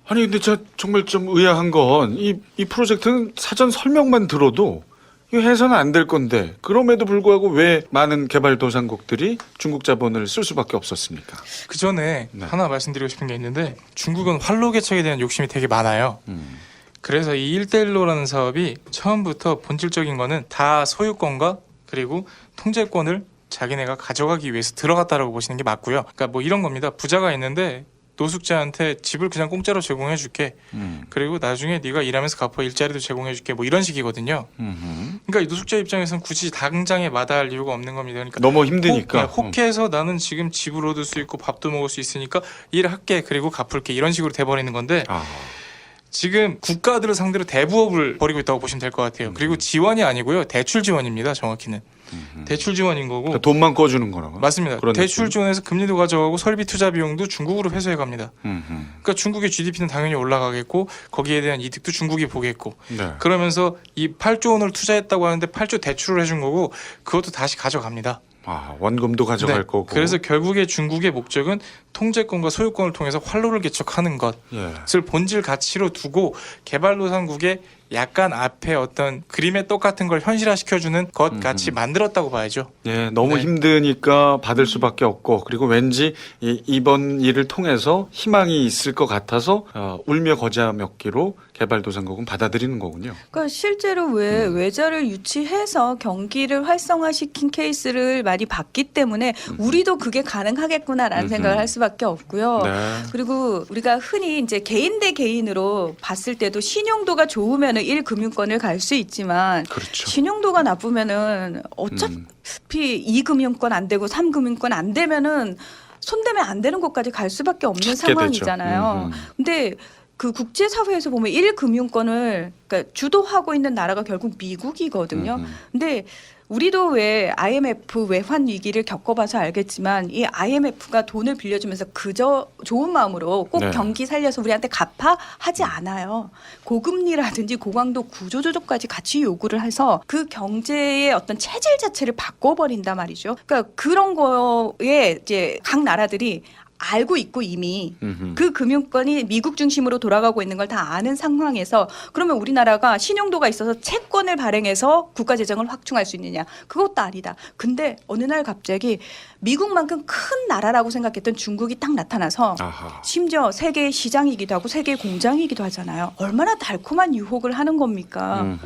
아니 근데 저 정말 좀 의아한 건 이 프로젝트는 사전 설명만 들어도 이거 해서는 안 될 건데 그럼에도 불구하고 왜 많은 개발도상국들이 중국 자본을 쓸 수밖에 없었습니까? 그 전에 네. 하나 말씀드리고 싶은 게 있는데 중국은 활로 개척에 대한 욕심이 되게 많아요. 그래서 이 1대1로라는 사업이 처음부터 본질적인 거는 다 소유권과 그리고 통제권을 자기네가 가져가기 위해서 들어갔다라고 보시는 게 맞고요. 그러니까 뭐 이런 겁니다. 부자가 있는데 노숙자한테 집을 그냥 공짜로 제공해 줄게. 그리고 나중에 네가 일하면서 갚아 일자리도 제공해 줄게. 뭐 이런 식이거든요. 그러니까 이 노숙자 입장에서는 굳이 당장에 마다할 이유가 없는 겁니다. 그러니까 너무 힘드니까. 혹해서 나는 지금 집을 얻을 수 있고 밥도 먹을 수 있으니까 일할게 그리고 갚을게 이런 식으로 돼버리는 건데 지금 국가들을 상대로 대부업을 벌이고 있다고 보시면 될 것 같아요. 그리고 지원이 아니고요. 대출 지원입니다. 정확히는. 대출 지원인 거고. 그러니까 돈만 꺼주는 거라고. 맞습니다. 그런 대출 느낌? 지원에서 금리도 가져가고 설비 투자 비용도 중국으로 회수해 갑니다. 그러니까 중국의 GDP는 당연히 올라가겠고 거기에 대한 이득도 중국이 보겠고 네. 그러면서 이 8조 원을 투자했다고 하는데 8조 대출을 해준 거고 그것도 다시 가져갑니다. 아, 원금도 가져갈 네. 거고. 그래서 결국에 중국의 목적은 통제권과 소유권을 통해서 활로를 개척하는 것을 예. 본질 가치로 두고 개발도상국의 약간 앞에 어떤 그림의 똑같은 걸 현실화시켜주는 것 같이 만들었다고 봐야죠. 예, 너무 네. 힘드니까 받을 수밖에 없고 그리고 왠지 이번 일을 통해서 희망이 있을 것 같아서 울며 거자 먹기로 개발도상국은 받아들이는 거군요. 그러니까 실제로 왜 외자를 유치해서 경기를 활성화시킨 케이스를 많이 봤기 때문에 우리도 그게 가능하겠구나라는 생각을 할 수밖에 없고요. 네. 그리고 우리가 흔히 이제 개인 대 개인으로 봤을 때도 신용도가 좋으면은 1금융권을 갈 수 있지만 그렇죠. 신용도가 나쁘면은 어차피 2금융권 안 되고 3금융권 안 되면은 손대면 안 되는 곳까지 갈 수밖에 없는 찾게 상황이잖아요. 근데 그 국제사회에서 보면 1금융권을 그러니까 주도하고 있는 나라가 결국 미국이거든요. 근데 우리도 왜 IMF 외환 위기를 겪어봐서 알겠지만 이 IMF가 돈을 빌려주면서 그저 좋은 마음으로 꼭 네. 경기 살려서 우리한테 갚아 하지 않아요. 고금리라든지 고강도 구조조정까지 같이 요구를 해서 그 경제의 어떤 체질 자체를 바꿔버린단 말이죠. 그러니까 그런 거에 이제 각 나라들이 알고 있고 이미 그 금융권이 미국 중심으로 돌아가고 있는 걸 다 아는 상황에서 그러면 우리나라가 신용도가 있어서 채권을 발행해서 국가 재정을 확충할 수 있느냐? 그것도 아니다. 근데 어느 날 갑자기 미국만큼 큰 나라라고 생각했던 중국이 딱 나타나서 아하. 심지어 세계의 시장이기도 하고 세계의 공장이기도 하잖아요. 얼마나 달콤한 유혹을 하는 겁니까?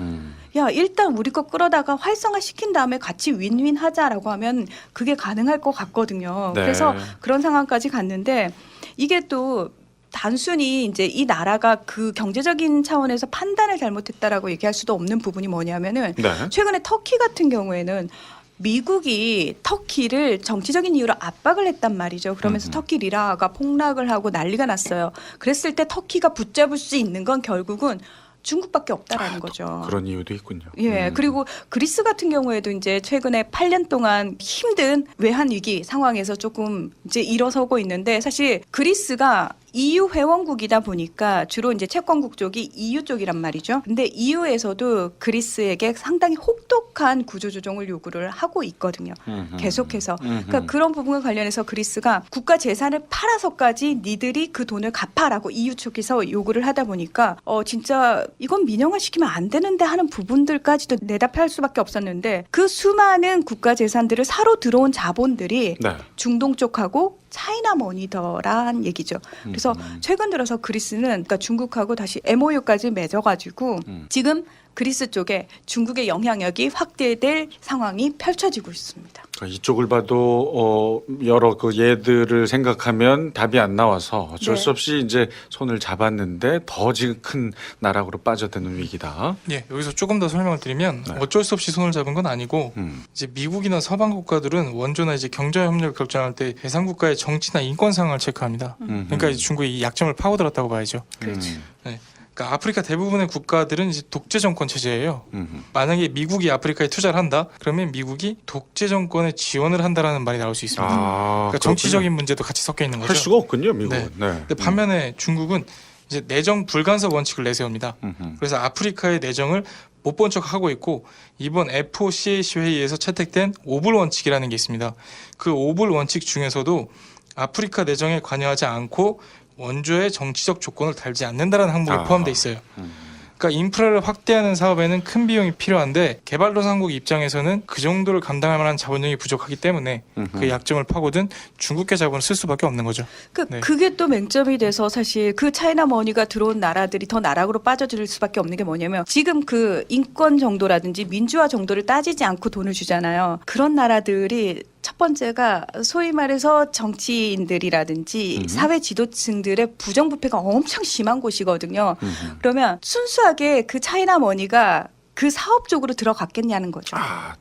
야, 일단 우리 거 끌어다가 활성화시킨 다음에 같이 윈윈 하자라고 하면 그게 가능할 것 같거든요. 네. 그래서 그런 상황까지 갔는데 이게 또 단순히 이제 이 나라가 그 경제적인 차원에서 판단을 잘못했다라고 얘기할 수도 없는 부분이 뭐냐면은 네. 최근에 터키 같은 경우에는 미국이 터키를 정치적인 이유로 압박을 했단 말이죠. 그러면서 터키 리라가 폭락을 하고 난리가 났어요. 그랬을 때 터키가 붙잡을 수 있는 건 결국은 중국밖에 없다라는 거죠. 그런 이유도 있군요. 예, 그리고 그리스 같은 경우에도 이제 최근에 8년 동안 힘든 외환 위기 상황에서 조금 이제 일어서고 있는데 사실 그리스가 EU 회원국이다 보니까 주로 이제 채권국 쪽이 EU 쪽이란 말이죠. 근데 EU에서도 그리스에게 상당히 혹독한 구조조정을 요구를 하고 있거든요. 계속해서. 그러니까 그런 부분과 관련해서 그리스가 국가 재산을 팔아서까지 니들이 그 돈을 갚아라고 EU 쪽에서 요구를 하다 보니까 진짜 이건 민영화시키면 안 되는데 하는 부분들까지도 내다할 수밖에 없었는데 그 수많은 국가 재산들을 사러 들어온 자본들이 네. 중동 쪽하고 차이나 머니더란 얘기죠. 그래서 최근 들어서 그리스는 그러니까 중국하고 다시 MOU까지 맺어가지고 지금 그리스 쪽에 중국의 영향력이 확대될 상황이 펼쳐지고 있습니다. 이쪽을 봐도 여러 그 예들을 생각하면 답이 안 나와서 어쩔 네. 수 없이 이제 손을 잡았는데 더 지금 큰 나락으로 빠져드는 위기다. 예, 여기서 조금 더 설명을 드리면 네. 어쩔 수 없이 손을 잡은 건 아니고 이제 미국이나 서방 국가들은 원조나 이제 경제 협력을 결정할 때 대상 국가의 정치나 인권 상황을 체크합니다. 그러니까 이제 중국이 이 약점을 파고들었다고 봐야죠. 네. 그러니까 아프리카 대부분의 국가들은 이제 독재 정권 체제예요. 만약에 미국이 아프리카에 투자를 한다, 그러면 미국이 독재 정권에 지원을 한다라는 말이 나올 수 있습니다. 그러니까 정치적인 문제도 같이 섞여 있는 거죠. 할 수가 없군요, 미국은. 네. 네. 근데 반면에 중국은 이제 내정 불간섭 원칙을 내세웁니다. 그래서 아프리카의 내정을 못 본 척 하고 있고 이번 FOCAC 회의에서 채택된 오불 원칙이라는 게 있습니다. 그 오불 원칙 중에서도 아프리카 내정에 관여하지 않고 원조의 정치적 조건을 달지 않는다라는 항목이 포함되어 있어요. 그러니까 인프라를 확대하는 사업에는 큰 비용이 필요한데 개발도상국 입장에서는 그 정도를 감당할 만한 자본력이 부족하기 때문에 그 약점을 파고든 중국계 자본을 쓸 수밖에 없는 거죠. 네. 그게 또 맹점이 돼서 사실 그 차이나 머니가 들어온 나라들이 더 나락으로 빠져들 수밖에 없는 게 뭐냐면 지금 그 인권 정도라든지 민주화 정도를 따지지 않고 돈을 주잖아요. 그런 나라들이 첫 번째가 소위 말해서 정치인들이라든지 사회 지도층들의 부정부패가 엄청 심한 곳이거든요. 그러면 순수하게 그 차이나 머니가 그 사업 쪽으로 들어갔겠냐는 거죠.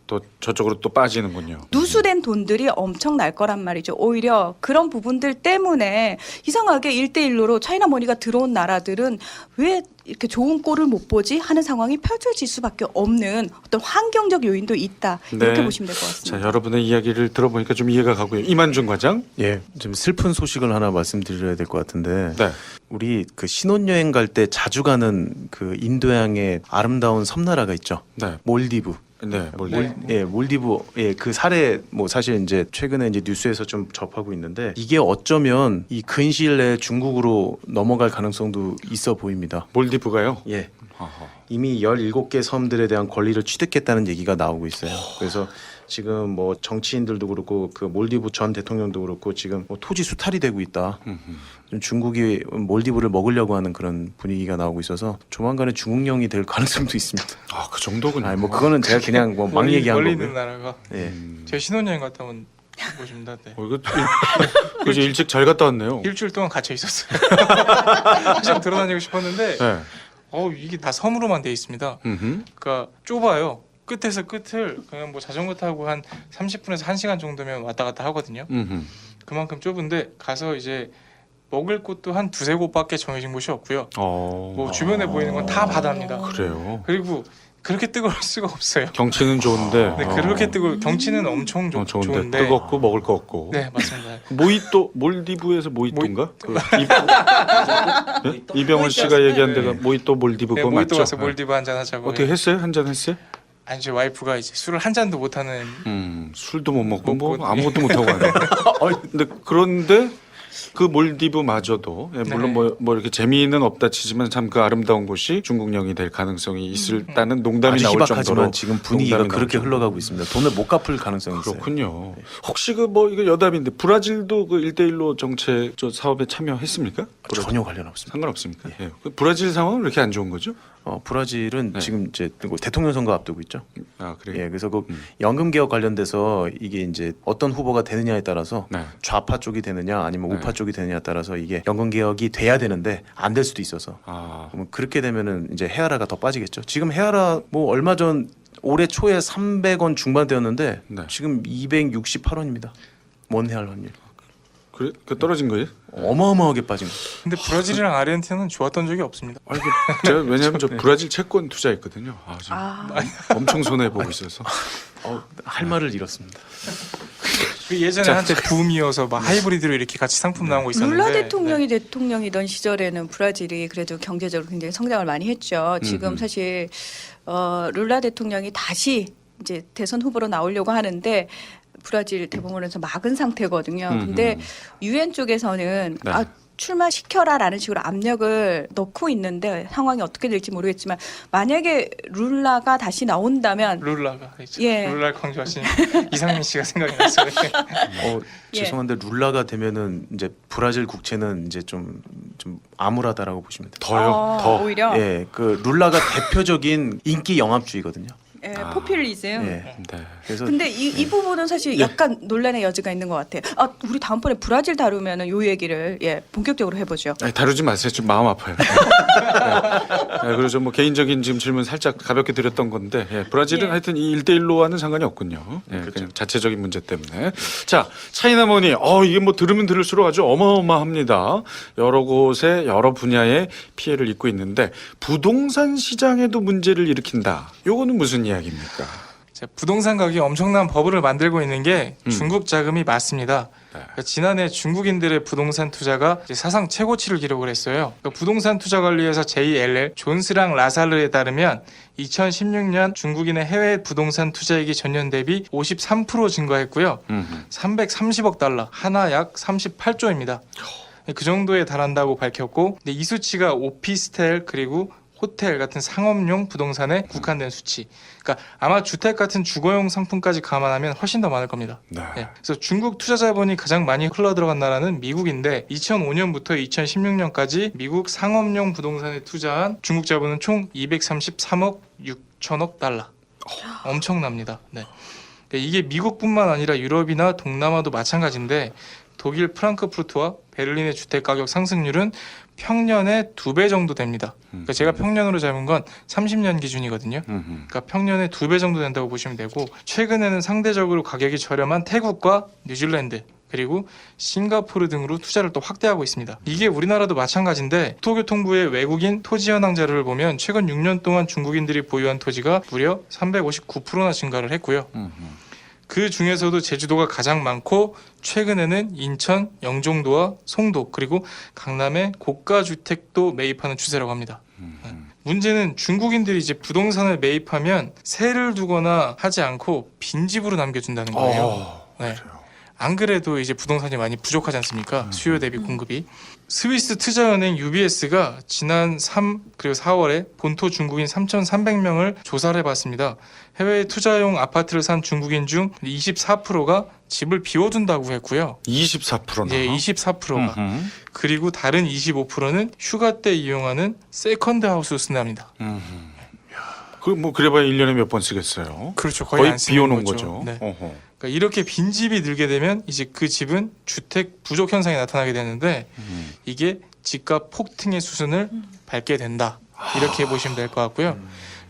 또 저쪽으로 또 빠지는군요. 누수된 돈들이 엄청 날 거란 말이죠. 오히려 그런 부분들 때문에 이상하게 1대1로 차이나 머니가 들어온 나라들은 왜 이렇게 좋은 꼴을 못 보지 하는 상황이 펼쳐질 수밖에 없는 어떤 환경적 요인도 있다. 이렇게 네. 보시면 될 것 같습니다. 자, 여러분의 이야기를 들어보니까 좀 이해가 가고요. 이만준 과장. 예, 좀 슬픈 소식을 하나 말씀드려야 될 것 같은데 네. 우리 그 신혼여행 갈 때 자주 가는 그 인도양의 아름다운 섬나라가 있죠. 네. 몰디브. 네. 몰디브 그 사례 뭐 사실 이제 최근에 이제 뉴스에서 좀 접하고 있는데 이게 어쩌면 이 근시일 내에 중국으로 넘어갈 가능성도 있어 보입니다. 몰디브가요? 예. 어허. 이미 17개 섬들에 대한 권리를 취득했다는 얘기가 나오고 있어요. 그래서 지금 뭐 정치인들도 그렇고 그 몰디브 전 대통령도 그렇고 지금 뭐 토지 수탈이 되고 있다. 좀 중국이 몰디브를 먹으려고 하는 그런 분위기가 나오고 있어서 조만간에 중국령이 될 가능성도 있습니다. 아, 그 정도군요. 아니 뭐 그거는 제가 그냥 뭐 막 얘기한 멀리 거고요. 있는 나라가 예. 제가 신혼여행 갔다 온 곳입니다. 네. 이거 그래서 일찍 잘 갔다 왔네요. 일주일 동안 갇혀 있었어요. 한참 돌아다니고 싶었는데 네. 이게 다 섬으로만 돼 있습니다. 음흠. 그러니까 좁아요. 끝에서 끝을 그냥 뭐 자전거 타고 한 30분에서 1시간 정도면 왔다 갔다 하거든요. 음흠. 그만큼 좁은데 가서 이제 먹을 곳도 한 두세 곳밖에 정해진 곳이 없고요. 뭐 주변에 보이는 건 다 바다입니다. 그래요. 그리고 그렇게 뜨거울 수가 없어요. 경치는 좋은데. 네, 그렇게 뜨거 경치는 엄청 좋은데 뜨겁고 먹을 거 없고. 네, 맞습니다. 모히또 몰디브에서 모히또인가? 이병헌 씨가 얘기한 데가 모히또 몰디브 네, 그거 모히또 맞죠? 가서 몰디브 한잔 하자고. 어떻게 했어요? 한 잔 했어요? 아니 제 와이프가 이제 술을 한 잔도 못 하는 술도 못 먹고 뭐 먹고, 아무것도 못 하고 하네. 그런데 그 몰디브마저도 물론 네. 뭐 이렇게 재미는 없다 치지만 참 그 아름다운 곳이 중국령이 될 가능성이 있다는 농담이 아주 나올 희박하지만 정도로 지금 분위기가 농담이 그렇게 나올 흘러가고 있습니다. 돈을 못 갚을 가능성이 있어요. 그렇군요. 혹시 그 뭐 이거 여담인데 브라질도 그 1대1로 정책 저 사업에 참여했습니까? 전혀 관련 없습니다. 상관없습니까? 예. 그 브라질 상황은 왜 이렇게 안 좋은 거죠? 브라질은 네. 지금 이제 대통령 선거 앞두고 있죠. 아, 그래요. 예, 그래서 그 연금 개혁 관련돼서 이게 이제 어떤 후보가 되느냐에 따라서 네. 좌파 쪽이 되느냐 아니면 네. 우파 쪽이 되느냐에 따라서 이게 연금 개혁이 돼야 되는데 안 될 수도 있어서 아, 그러면 그렇게 되면은 이제 헤아라가 더 빠지겠죠. 지금 헤아라 뭐 얼마 전 올해 초에 300원 중반대였는데 네. 지금 268원입니다. 원 헤아라 환율 그래? 그 떨어진 거예요? 어마어마하게 빠진 거예요. 근데 브라질이랑 아르헨티나는 좋았던 적이 없습니다. 아니, 제가 왜냐하면 저 브라질 채권 투자했거든요. 아, 지금 엄청 손해 보고 있어서. 할 말을 잃었습니다. 그 예전에 한때 붐이어서 막 하이브리드로 이렇게 같이 상품 나온 거 있었는데 룰라 대통령이 대통령이던 시절에는 브라질이 그래도 경제적으로 굉장히 성장을 많이 했죠. 지금 사실 룰라 대통령이 다시 이제 대선 후보로 나오려고 하는데 브라질 대법원에서 막은 상태거든요. 근데 유엔 쪽에서는 네. 출마시켜라라는 식으로 압력을 넣고 있는데 상황이 어떻게 될지 모르겠지만 만약에 룰라가 다시 나온다면 룰라가 있죠. 예. 룰라 강조하시니까 이상민 씨가 생각이 났어요. 예. 죄송한데 룰라가 되면은 이제 브라질 국채는 이제 좀 암울하다라고 보시면 돼요. 더요? 더. 오히려 예, 그 룰라가 대표적인 인기 영합주의거든요. 예, 포퓰리즘. 예. 네. 그래서 근데 이 부분은 사실 약간 논란의 여지가 있는 것 같아요. 우리 다음번에 브라질 다루면은 요 얘기를 본격적으로 해보죠. 아니, 다루지 마세요. 좀 마음 아파요. 네. 그리고 좀 뭐 개인적인 지금 질문 살짝 가볍게 드렸던 건데 브라질은 예. 하여튼 이 1대1로와는 상관이 없군요. 그냥 자체적인 문제 때문에. 자, 차이나머니 이게 뭐 들으면 들을수록 아주 어마어마합니다. 여러 곳에 여러 분야의 피해를 입고 있는데 부동산 시장에도 문제를 일으킨다. 요거는 무슨 이야기입니까? 자, 부동산 가격이 엄청난 버블을 만들고 있는 게 중국 자금이 맞습니다. 그러니까 지난해 중국인들의 부동산 투자가 이제 사상 최고치를 기록을 했어요. 그러니까 부동산 투자 관리회사 JLL 존스랑 라살르에 따르면 2016년 중국인의 해외 부동산 투자액이 전년 대비 53% 증가했고요. 330억 달러, 하나 약 38조입니다. 그 정도에 달한다고 밝혔고, 근데 이 수치가 오피스텔 그리고 호텔 같은 상업용 부동산에 국한된 수치. 그러니까 아마 주택 같은 주거용 상품까지 감안하면 훨씬 더 많을 겁니다. 네. 예. 그래서 중국 투자 자본이 가장 많이 흘러들어간 나라는 미국인데 2005년부터 2016년까지 미국 상업용 부동산에 투자한 중국 자본은 총 233억 6천억 달러. 엄청납니다. 네. 이게 미국뿐만 아니라 유럽이나 동남아도 마찬가지인데 독일 프랑크푸르트와 베를린의 주택 가격 상승률은 평년의 2배 정도 됩니다. 그러니까 제가 평년으로 잡은 건 30년 기준이거든요. 그러니까 평년의 2배 정도 된다고 보시면 되고 최근에는 상대적으로 가격이 저렴한 태국과 뉴질랜드 그리고 싱가포르 등으로 투자를 또 확대하고 있습니다. 이게 우리나라도 마찬가지인데 국토교통부의 외국인 토지 현황 자료를 보면 최근 6년 동안 중국인들이 보유한 토지가 무려 359%나 증가를 했고요. 그 중에서도 제주도가 가장 많고 최근에는 인천, 영종도와 송도 그리고 강남의 고가 주택도 매입하는 추세라고 합니다. 문제는 중국인들이 이제 부동산을 매입하면 세를 두거나 하지 않고 빈집으로 남겨준다는 거예요. 네. 안 그래도 이제 부동산이 많이 부족하지 않습니까? 수요 대비 공급이. 스위스 투자은행 UBS가 지난 3 그리고 4월에 본토 중국인 3,300명을 조사를 해봤습니다. 해외 투자용 아파트를 산 중국인 중 24%가 집을 비워둔다고 했고요. 24%나? 네, 24%가. 그리고 다른 25%는 휴가 때 이용하는 세컨드 하우스로 쓴답니다. 그 뭐 그래봐야 1년에 몇 번 쓰겠어요. 그렇죠. 거의 안 쓰는 비워놓은 거죠. 거죠. 네. 어허. 그러니까 이렇게 빈집이 늘게 되면 이제 그 집은 주택 부족 현상이 나타나게 되는데 이게 집값 폭등의 수순을 밟게 된다. 이렇게 보시면 될 것 같고요.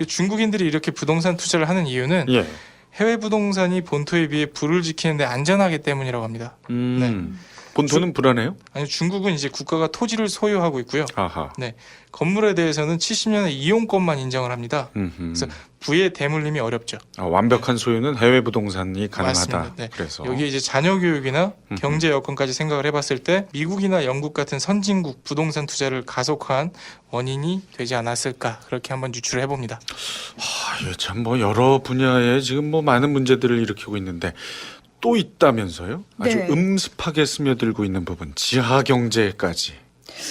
중국인들이 이렇게 부동산 투자를 하는 이유는 예. 해외 부동산이 본토에 비해 불을 지키는데 안전하기 때문이라고 합니다. 본토는 불안해요? 아니 중국은 이제 국가가 토지를 소유하고 있고요. 아하. 네, 건물에 대해서는 70년의 이용권만 인정을 합니다. 그래서 부의 대물림이 어렵죠. 완벽한 소유는 해외 부동산이 가능하다. 맞습니다. 네. 그래서 여기에 이제 자녀 교육이나 경제 여건까지 생각을 해봤을 때 미국이나 영국 같은 선진국 부동산 투자를 가속화한 원인이 되지 않았을까 그렇게 한번 유추를 해봅니다. 참 뭐 여러 분야에 지금 뭐 많은 문제들을 일으키고 있는데 또 있다면서요? 아주 네. 음습하게 스며들고 있는 부분, 지하 경제까지.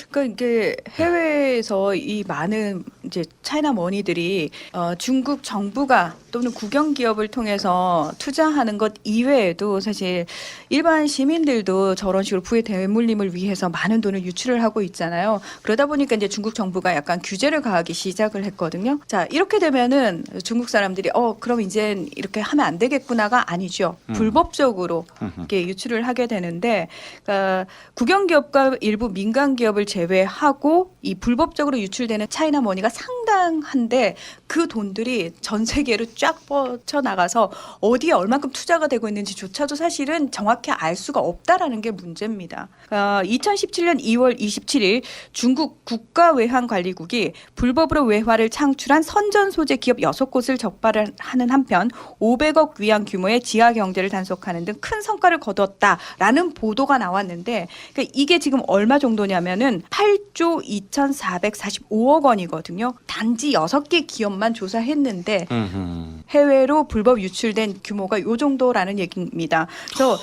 그러니까 이게 해외에서 이 많은 이제 차이나 머니들이 중국 정부가 또는 국영 기업을 통해서 투자하는 것 이외에도 사실 일반 시민들도 저런 식으로 부의 대물림을 위해서 많은 돈을 유출을 하고 있잖아요. 그러다 보니까 이제 중국 정부가 약간 규제를 가하기 시작을 했거든요. 자, 이렇게 되면은 중국 사람들이 그럼 이제 이렇게 하면 안 되겠구나가 아니죠. 불법적으로 이렇게 유출을 하게 되는데 그러니까 국영 기업과 일부 민간 기업을 제외하고 이 불법적으로 유출되는 차이나 머니가 상당한데 그 돈들이 전 세계로 쫙 뻗쳐 나가서 어디에 얼만큼 투자가 되고 있는지조차도 사실은 정확히 알 수가 없다라는 게 문제입니다. 2017년 2월 27일 중국 국가외환관리국이 불법으로 외화를 창출한 선전 소재 기업 6곳을 적발을 하는 한편 500억 위안 규모의 지하 경제를 단속하는 등 큰 성과를 거뒀다라는 보도가 나왔는데 그러니까 이게 지금 얼마 정도냐면은 8조 2,445억 원이거든요. 단지 6개 기업만 조사했는데 해외로 불법 유출된 규모가 요 정도라는 얘기입니다. 그래서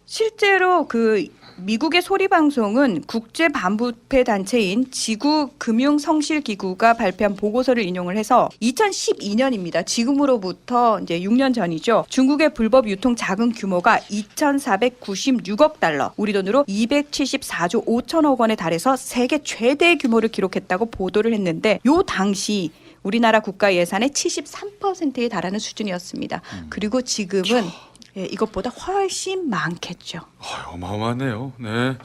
실제로 그 미국의 소리 방송은 국제 반부패 단체인 지구금융성실기구가 발표한 보고서를 인용을 해서 2012년입니다. 지금으로부터 이제 6년 전이죠. 중국의 불법 유통 자금 규모가 2,496억 달러, 우리 돈으로 274조 5천억 원에 달해서 세계 최대 규모를 기록했다고 보도를 했는데 요 당시 우리나라 국가 예산의 73%에 달하는 수준이었습니다. 그리고 지금은 이것보다 훨씬 많겠죠. 어마어마하네요. 네.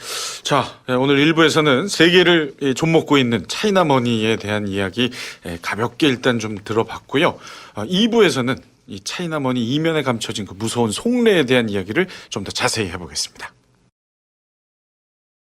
자, 오늘 1부에서는 세계를 좀먹고 있는 차이나머니에 대한 이야기 가볍게 일단 좀 들어봤고요. 2부에서는 이 차이나머니 이면에 감춰진 그 무서운 속내에 대한 이야기를 좀 더 자세히 해보겠습니다.